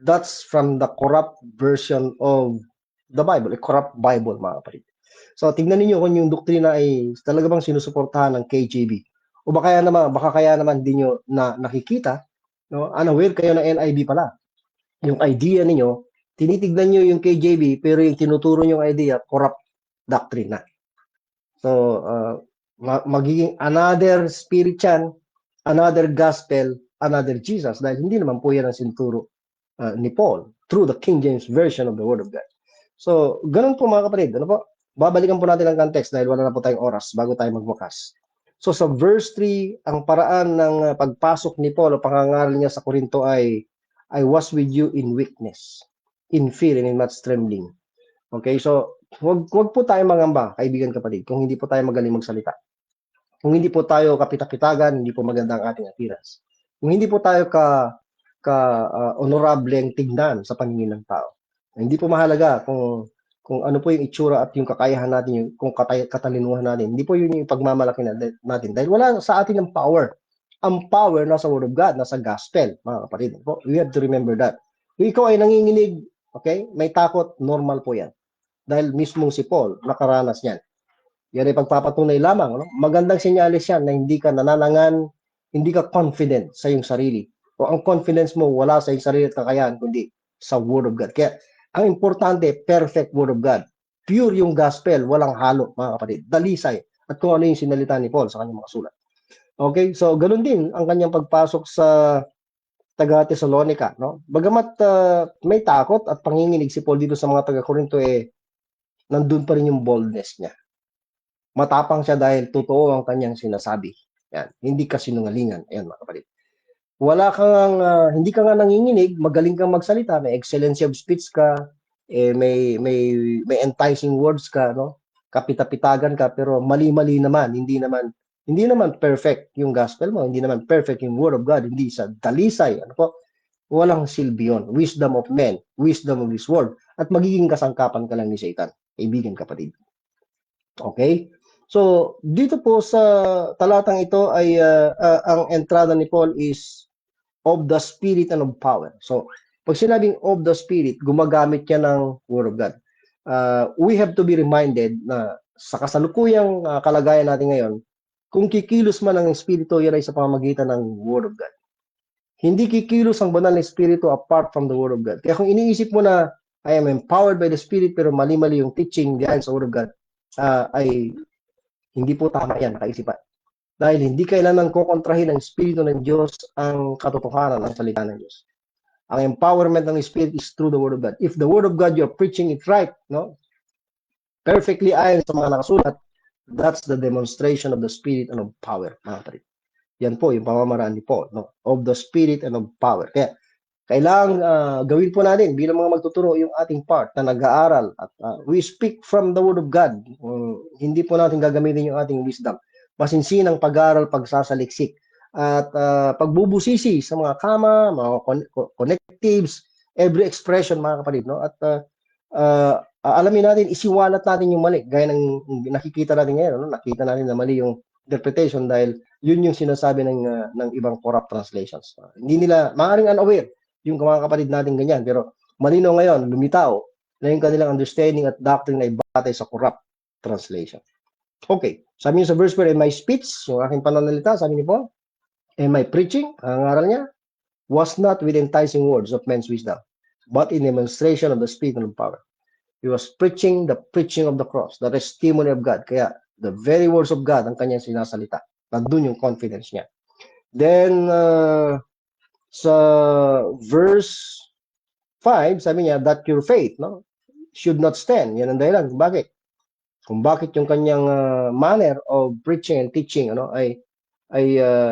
That's from the corrupt version of the Bible, a corrupt Bible, mga kapatid. So, tingnan niyo kung yung doktrina ay talaga bang sinusuportahan ng KJV. O baka kaya naman hindi nyo na nakikita, no? Unaware kayo ng NIV pala. Yung idea niyo, tinitignan niyo yung KJV, pero yung tinuturo yung idea, corrupt doctrine na. So, magiging another spirit yan, another gospel, another Jesus. Dahil hindi naman po yan ang sinuturo ni Paul through the King James Version of the Word of God. So, ganun po mga kapatid. Ano po? Babalikan po natin ang context dahil wala na po tayong oras bago tayo magbukas. So, sa verse 3, ang paraan ng pagpasok ni Paul o pangangaral niya sa Korinto ay, I was with you in weakness, in fear, and in much trembling. Okay, so wag po tayo mangamba, kaibigan kapatid, kung hindi po tayo magaling magsalita. Kung hindi po tayo kapitapitagan, hindi po maganda ang ating appearance. Kung hindi po tayo honorableng tignan sa paningin ng tao. Hindi po mahalaga kung ano po yung itsura at yung kakayahan natin, yung kung katalinuhan natin. Hindi po yun yung pagmamalaki natin dahil wala sa atin ang power. Ang power nasa Word of God, nasa Gospel, mga kapatid. We have to remember that. Kung ikaw ay nanginginig, okay, may takot, normal po yan. Dahil mismong si Paul, nakaranas yan. Yan ay pagpapatunay lamang. No? Magandang senyales yan na hindi ka nananangan, hindi ka confident sa iyong sarili. O ang confidence mo wala sa iyong sarili at kakayahan, kundi sa Word of God. Kaya ang importante, perfect Word of God. Pure yung gospel, walang halo, mga kapatid. Dalisay. At kung ano yung sinalita ni Paul sa kanyang mga sulat. Okay, so ganun din ang kanyang pagpasok sa taga-Thessalonica, no? Bagamat may takot at panginginig si Paul dito sa mga taga-Corinto, nandun pa rin yung boldness niya. Matapang siya dahil totoo ang kanyang sinasabi. Yan, hindi kasinungalingan. Ayan, mga kapatid. Wala kang hindi ka nga nanginginig, magaling kang magsalita, may excellency of speech ka, may enticing words ka, no? Kapitapitagan ka, pero mali-mali naman, hindi naman perfect yung gospel mo, hindi naman perfect yung word of God, hindi sa dalisay, ano po, walang silbi yun. Wisdom of men, wisdom of this world, at magiging kasangkapan ka lang ni Satan, kaibigan kapatid. Okay? So, dito po sa talatang ito ay ang entrada ni Paul is of the Spirit and of power. So, pag sinabing of the Spirit, gumagamit yan ng Word of God. We have to be reminded na sa kasalukuyang kalagayan natin ngayon, kung kikilos man ang Espiritu, yan ay sa pamamagitan ng Word of God. Hindi kikilos ang banal na Espiritu apart from the Word of God. Kaya kung iniisip mo na I am empowered by the Spirit pero mali-mali yung teaching diyan sa Word of God, ay hindi po tama yan, kaisipan. Dahil hindi kailanman kukontrahin ng Espiritu ng Diyos ang katotohanan ng salita ng Diyos. Ang empowerment ng Spirit is through the Word of God. If the Word of God, you're preaching it right, no? Perfectly ayon sa mga nakasulat, that's the demonstration of the Spirit and of power, mga kapatid. Yan po yung pamamaraan ni Paul, no? Of the Spirit and of power. Kaya, kailangan gawin po natin bilang mga magtuturo yung ating part na nag-aaral at we speak from the Word of God. Hindi po natin gagamitin yung ating wisdom. Masinsinang pag-aaral, pagsasaliksik at pagbubusisi sa mga kama, mga connectives, every expression, mga kapatid, no? At alamin natin, isiwalat natin yung mali. Gaya ng nakikita natin ngayon, no? Nakita natin na mali yung interpretation dahil yun yung sinasabi ng ibang corrupt translations. Hindi nila, maaaring unaware yung mga kapatid natin ganyan, pero malino ngayon, lumitaw na yung kanilang understanding at doctrine ay batay sa corrupt translation. Okay, sabi niyo sa verse 4, my speech, yung aking pananalita, sabi niyo po, and my preaching, ang aral niya, was not with enticing words of men's wisdom, but in demonstration of the Spirit and of power. He was preaching the preaching of the cross, the testimony of God. Kaya, the very words of God ang kanyang sinasalita. Nandun yung confidence niya. Then, sa verse 5, sabi niya, that your faith, no, should not stand. Yan ang dahilan. Bakit? Kung bakit yung kanyang manner of preaching and teaching, ano, ay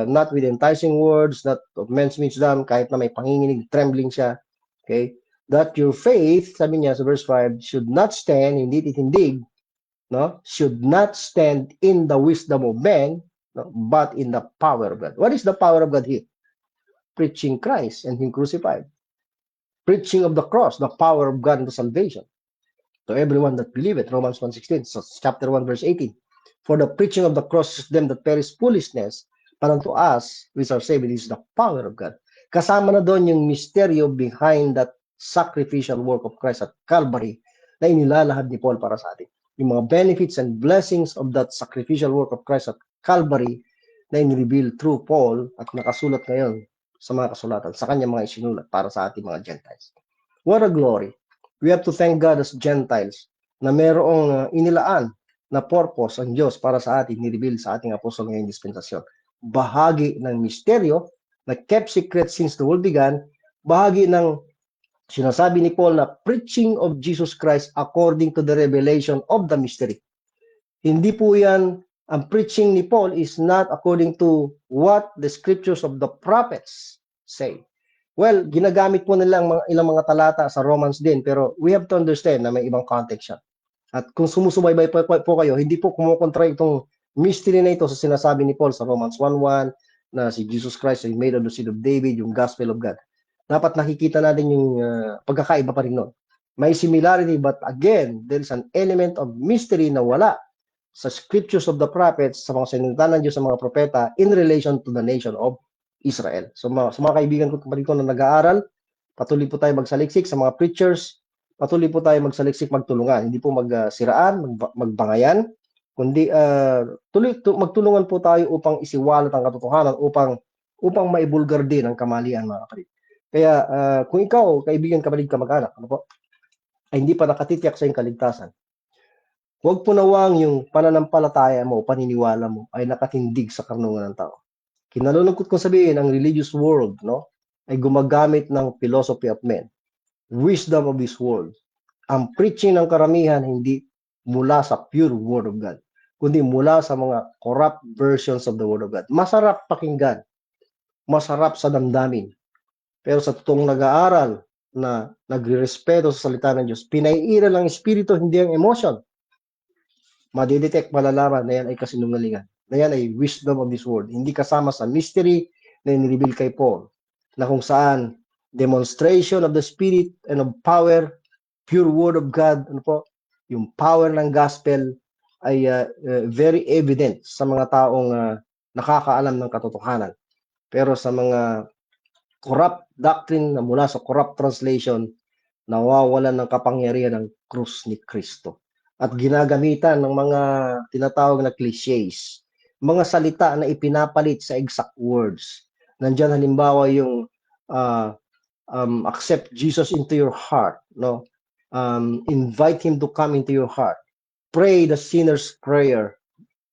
not with enticing words, not of men's wisdom, kahit na may panginginig, trembling siya. Okay? That your faith, sabi niya sa verse 5, should not stand, hindi titindig, no? Should not stand in the wisdom of men, no? But in the power of God. What is the power of God here? Preaching Christ and Him crucified. Preaching of the cross, the power of God into salvation. To everyone that believeth, Romans 1:16, so chapter 1, verse 18. For the preaching of the cross is them that perish foolishness, but unto us, which are saved, is the power of God. Kasama na doon yung misteryo behind that sacrificial work of Christ at Calvary na inilalahad ni Paul para sa atin. Yung mga benefits and blessings of that sacrificial work of Christ at Calvary na in-reveal through Paul at nakasulat ngayon sa mga kasulatan, sa kanya mga isinulat para sa ating mga Gentiles. What a glory! We have to thank God as Gentiles na merong inilaan na purpose ang Diyos para sa atin, ni-reveal sa ating apostol ngayong dispensasyon. Bahagi ng misteryo na kept secret since the world began, bahagi ng sinasabi ni Paul na preaching of Jesus Christ according to the revelation of the mystery. Hindi po yan, ang preaching ni Paul is not according to what the scriptures of the prophets say. Well, ginagamit po nila ang ilang mga talata sa Romans din, pero we have to understand na may ibang context siya. At kung sumusubaybay po kayo, hindi po kumukontra itong mystery na ito sa sinasabi ni Paul sa Romans 1:1 na si Jesus Christ ay made of the seed of David, yung gospel of God. Dapat nakikita natin yung pagkakaiba pa rin nun. May similarity, but again, there is an element of mystery na wala sa scriptures of the prophets, sa mga sinunta ng Diyos sa mga propeta in relation to the nation of Israel. So sa mga kaibigan ko, kapatid ko na nag-aaral, patuloy po tayo magsaliksik sa mga preachers, patuloy po tayo magsaliksik, magtulungan. Hindi po magsiraan, magbangayan, kundi magtulungan po tayo upang isiwalat ang katotohanan, upang maibulgar din ang kamalian, mga kapatid. Kaya kung ikaw, kaibigan, kapatid, kamag-anak, ano po, ay hindi pa nakatitiyak sa iyong kaligtasan, huwag po nawang yung pananampalataya mo, paniniwala mo ay nakatindig sa karunungan ng tao. Kinalulungkot kong sabihin, ang religious world, no, ay gumagamit ng philosophy of men, wisdom of this world. Ang preaching ng karamihan hindi mula sa pure word of God, kundi mula sa mga corrupt versions of the word of God. Masarap pakinggan, masarap sa damdamin, pero sa totoong nag-aaral na nagre-respeto sa salita ng Diyos, pinaiiral ang espiritu, hindi ang emotion. Madidetect, malalaman na yan ay kasinungalingan, na yan ay wisdom of this world, hindi kasama sa mystery na inreveal kay Paul, na kung saan demonstration of the Spirit and of power, pure word of God, ano po, yung power ng gospel ay very evident sa mga taong nakakaalam ng katotohanan. Pero sa mga corrupt doctrine na mula sa corrupt translation, nawawalan ng kapangyarihan ng krus ni Kristo. At ginagamitan ng mga tinatawag na clichés, mga salita na ipinapalit sa exact words. Nandiyan halimbawa yung accept Jesus into your heart, no? Invite Him to come into your heart. Pray the sinner's prayer,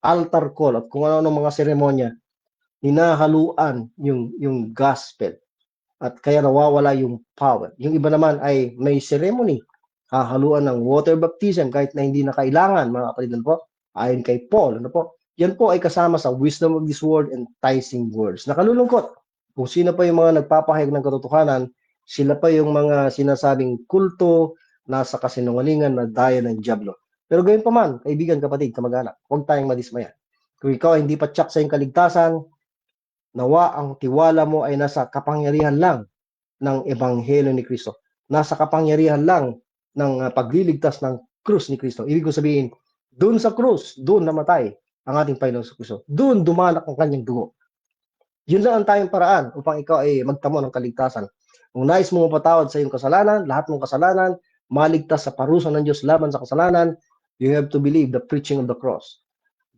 altar call, at kung ano mga seremonya, hinahaluan yung gospel. At kaya nawawala yung power. Yung iba naman ay may ceremony, hahaluan ng water baptism kahit na hindi na kailangan, mga kapatid, po, ayon kay Paul, ano po, yan po ay kasama sa wisdom of this world, enticing words. Nakalulungkot kung sino pa yung mga nagpapahayag ng katotohanan, sila pa yung mga sinasabing kulto, nasa kasinungalingan na daya ng dyablo. Pero gayon pa man, kaibigan, kapatid, kamag-anak, huwag tayong madismaya. Kung ikaw ay hindi pa tsak sa iyong kaligtasan, nawa ang tiwala mo ay nasa kapangyarihan lang ng Ebanghelyo ni Kristo. Nasa kapangyarihan lang ng pagliligtas ng krus ni Kristo. Ibig ko sabihin, doon sa krus, doon namatay ang ating Panginoon sa Kristo. Doon dumanak ang kanyang dugo. Yun lang ang tayong paraan upang ikaw ay magtamo ng kaligtasan. Kung nais mo mapatawad sa iyong kasalanan, lahat ng kasalanan, maligtas sa parusa ng Diyos laban sa kasalanan, you have to believe the preaching of the cross.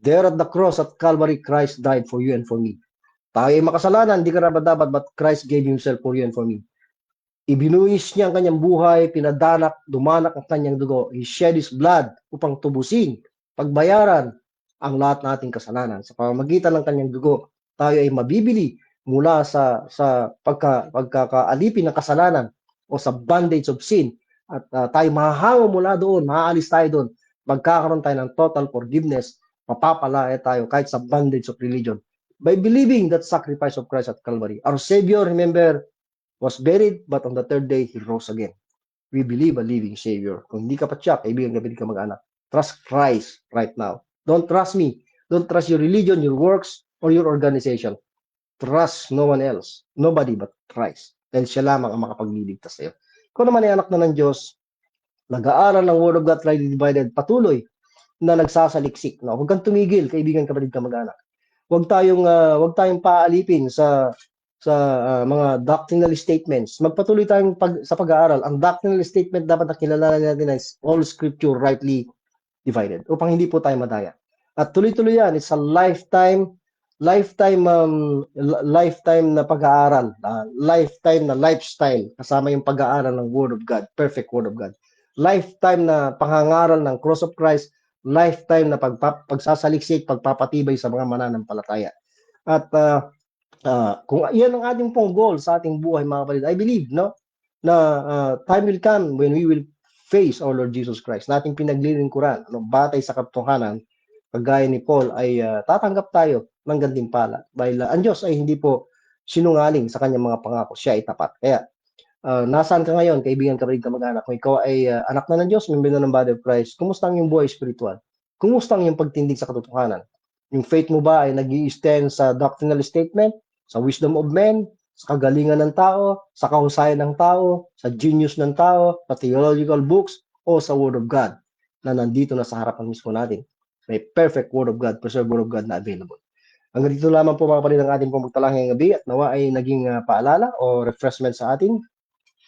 There at the cross at Calvary, Christ died for you and for me. Tayo ay makasalanan, hindi ka dapat, but Christ gave Himself for you and for me. Ibinuhis niya ang kanyang buhay, pinadanak, dumanak ang kanyang dugo. He shed His blood upang tubusin, pagbayaran ang lahat nating kasalanan. Sa pamamagitan ng kanyang dugo, tayo ay mabibili mula sa pagkakaalipin ng kasalanan o sa bondage of sin. At tayo mahahango mula doon, maaalis tayo doon. Magkakaroon tayo ng total forgiveness, mapapalaya tayo kahit sa bondage of religion. By believing that sacrifice of Christ at Calvary. Our Savior, remember, was buried, but on the third day, He rose again. We believe a living Savior. Kung hindi ka pa tiyak, kaibigan, ka mag-anak, trust Christ right now. Don't trust me. Don't trust your religion, your works, or your organization. Trust no one else. Nobody but Christ. Dahil siya lamang ang makapagliligtas sa iyo. Kung naman ay anak na ng Diyos, nag-aaral ng Word of God, rightly divided, patuloy na nagsasaliksik. No? Huwag kang tumigil, kaibigan, kapatid, ka mag-anak. Huwag tayong paalipin sa mga doctrinal statements. Magpatuloy tayong sa pag-aaral. Ang doctrinal statement dapat na kilalanin natin is all scripture rightly divided upang hindi po tayo madaya. At tuloy-tuloy yan. It's a lifetime na pag-aaral, lifetime na lifestyle kasama yung pag-aaral ng Word of God, perfect Word of God. Lifetime na pangangaral ng cross of Christ, lifetime na pagsasaliksik, pagpapatibay sa mga mananampalataya. At kung yan ang ating pong goal sa ating buhay, mga kapatid, I believe, no, na time will come when we will face our Lord Jesus Christ. Nating pinaglilingkuran, batay sa katotohanan, kagaya ni Paul, ay tatanggap tayo ng gantimpala. Dahil ang Diyos ay hindi po sinungaling sa kanyang mga pangako, siya ay tapat. Kaya, nasaan ka ngayon, kaibigan, kapatid, kamag-anak? Kung ikaw ay anak na ng Diyos, membro na ng body of Christ, kumusta ang iyong buhay spiritual? Kumusta ang iyong pagtindig sa katotohanan? Yung faith mo ba ay nag-i-stand sa doctrinal statement, sa wisdom of men, sa kagalingan ng tao, sa kahusayan ng tao, sa genius ng tao, sa theological books, o sa Word of God na nandito na sa harapan mismo natin? May perfect Word of God, preserved Word of God na available. Hanggang dito lamang po mga kapatid ang ating pong magtalang ngayong gabi at nawa ay naging paalala o refreshment sa atin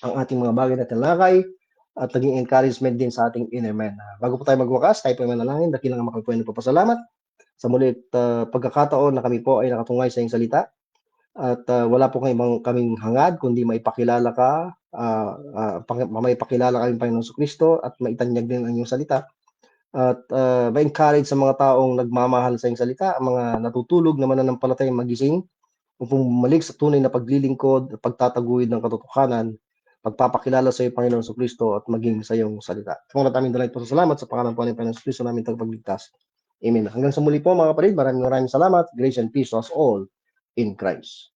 ang ating mga bagay na talakay at naging encouragement din sa ating inner man. Bago po tayo magwakas, tayo po ay manalangin, dakilang makapagpunan po pasalamat sa mulit pagkakataon na kami po ay nakatungay sa iyong salita at wala po kaming hangad kundi maipakilala ka, maipakilala kami Panginoon Kristo at maitanyag din ang iyong salita at ma-encourage sa mga taong nagmamahal sa iyong salita, ang mga natutulog na mananampalatayang magising upang bumalik sa tunay na paglilingkod at pagtataguyod ng katotohanan, pagpapakilala sa iyo, Panginoon Kristo, at maging sa iyong salita. Kung nataming dalay po sa salamat sa pangalan po ng Panginoon Kristo namin tagapagligtas. Amen. Hanggang sa muli po mga kapatid, maraming salamat. Grace and peace to us all in Christ.